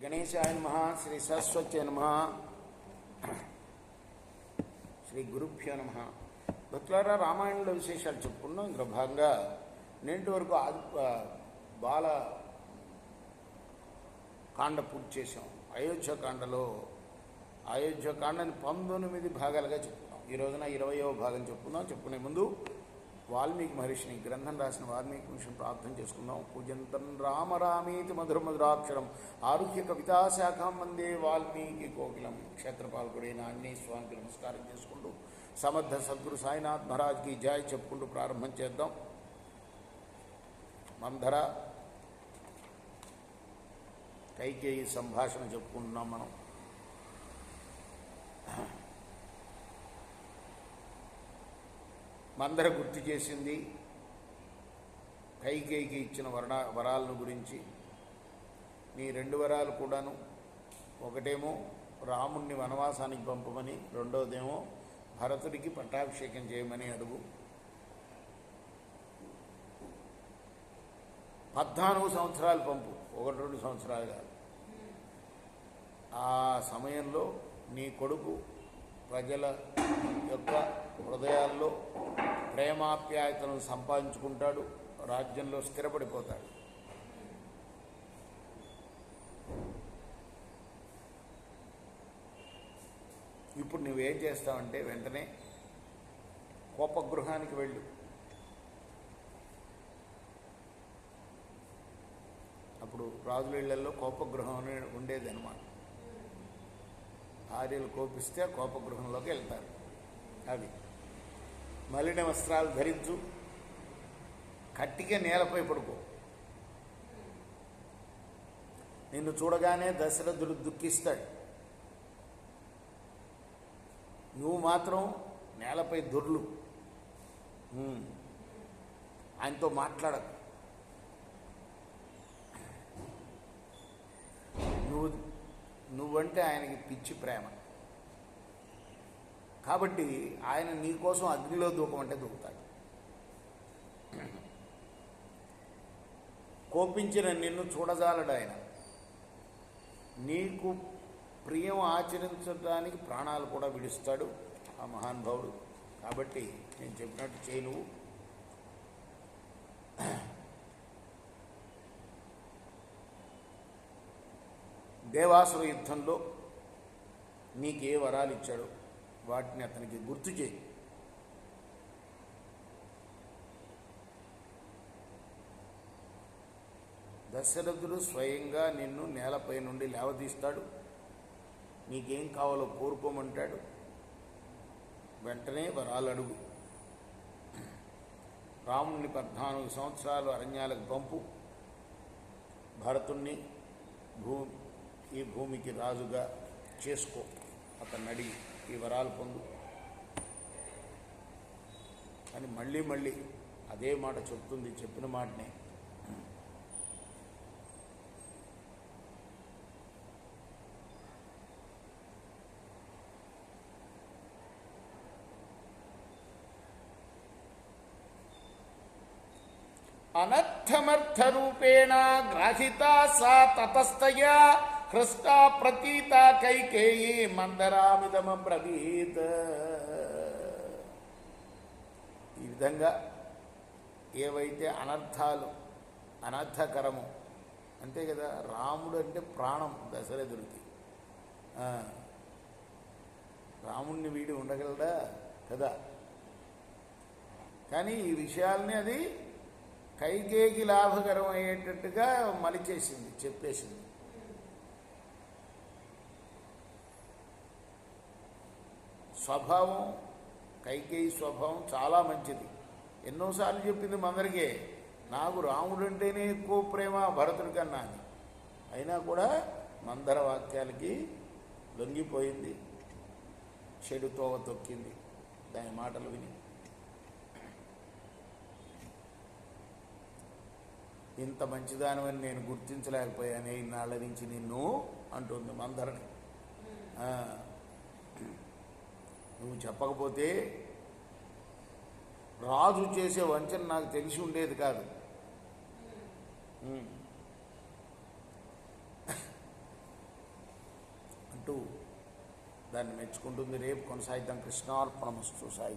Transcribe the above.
గణేశాయ నమః, శ్రీ సరస్వత్యై నమః, శ్రీ గురుభ్యో నమః. భక్తులారా, రామాయణంలో విశేషాలు చెప్పుకున్నాం. ఇందులో భాగంగా నేటి వరకు బాల కాండ పూర్తి చేసాం. అయోధ్యకాండలో అయోధ్యకాండని 19 భాగాలుగా చెప్పుకున్నాం. ఈ రోజున 20వ భాగం చెప్పుకుందాం. చెప్పుకునే ముందు వాల్మీకి మహర్షిని, గ్రంథం రాసిన వాల్మీకి మహర్షిని ప్రార్థన చేసుకుందాం. పూజంతం రామ రామీతి మధుర మధురాక్షరం ఆరుహ్య కవితాశాఖం వందే వాల్మీకి కోకిలం. క్షేత్రపాలకుడైన ఆంజనేయ స్వామికి నమస్కారం చేసుకుంటూ సమర్థ సద్గురు సాయినాథ్ మహారాజ్కి జై చెప్పుకుంటూ ప్రారంభం చేద్దాం. మందర కైకేయి సంభాషణ చెప్పుకుంటున్నాం మనం. మందర గుర్తు చేసింది కైకేయికి ఇచ్చిన వరాలను గురించి. నీ 2 వరాలు కూడాను, ఒకటేమో రాముణ్ణి వనవాసానికి పంపమని, రెండవదేమో భరతుడికి పట్టాభిషేకం చేయమని అడుగు. 14 సంవత్సరాలు పంపు, 1-2 సంవత్సరాలు కాదు. ఆ సమయంలో నీ కొడుకు ప్రజల యొక్క హృదయాల్లో ప్రేమాప్యాయతలను సంపాదించుకుంటాడు, రాజ్యంలో స్థిరపడిపోతాడు. ఇప్పుడు నువ్వేం చేస్తావంటే వెంటనే కోపగృహానికి వెళ్ళు. అప్పుడు రాజుల ఇళ్లలో కోపగృహం అని ఉండేది అనమాట. భార్యలు కోపిస్తే కోపగృహంలోకి వెళ్తారు. అది మలిన వస్త్రాలు ధరించు, కట్టిగా నేలపై పడుకో. నిన్ను చూడగానే దశరథుడు దుఃఖిస్తాడు. నువ్వు మాత్రం నేలపై దొర్లు, ఆయనతో మాట్లాడకు. నువ్వంటే ఆయనకి పిచ్చి ప్రేమ కాబట్టి ఆయన నీకోసం అగ్నిలో దూకమంటే దూకుతాడు. కోపించిన నిన్ను చూడజాలడు ఆయన. నీకు ప్రియం ఆచరించడానికి ప్రాణాలు కూడా విడుస్తాడు ఆ మహానుభావుడు. కాబట్టి నేను చెప్పినట్టు చేయి. నువ్వు దేవాసుర యుద్ధంలో నీకే వరాలు ఇచ్చాడో వాటిని అతనికి గుర్తు చేయి. దశరథుడు స్వయంగా నిన్ను నేలపై నుండి లేవదీస్తాడు. నీకేం కావాలో కోరుకోమంటాడు. వెంటనే వరాలు అడుగు. రాముని 14 సంవత్సరాలు అరణ్యాలకు పంపు. భరతుణ్ణి ఈ భూమికి రాజుగా చేసుకో. అతన్ని అడిగి ఈ వరాలు పొందు అని మళ్ళీ మళ్ళీ అదే మాట చెప్తుంది. చెప్పిన మాటనే అనర్థమర్థరూపేణ గ్రాహిత సా తతస్తయా హృష్టా ప్రతీత కైకేయి మందరామిదమబ్రవీత్. ఈ విధంగా ఏవైతే అనర్థకరము, అంతే కదా. రాముడు అంటే ప్రాణం దశరథుడికి. రాముణ్ణి వీడి ఉండగలడా కదా. కానీ ఈ విషయాల్ని అది కైకేయికి లాభకరం అయ్యేటట్టుగా మలిచేసింది, చెప్పేసింది. స్వభావం, కైకేయి స్వభావం చాలా మంచిది. ఎన్నోసార్లు చెప్పింది మందరికే, నాకు రాముడు అంటేనే ఎక్కువ ప్రేమ భరతుడి కన్నా అని. అయినా కూడా మందర వాక్యాలకి లొంగిపోయింది, చెడుతో తొక్కింది దాని మాటలు విని. ఇంత మంచిదానివని నేను గుర్తించలేకపోయానే ఇన్నాళ్ళ నుంచి నిన్ను అంటుంది మందరని. నువ్వు చెప్పకపోతే రాజు చేసే వంచన నాకు తెలిసి ఉండేది కాదు. అంటూ దాన్ని మెచ్చుకుంటుంది. రేపు కొనసాగిద్దాం. కృష్ణార్పణమస్తు. సాయి.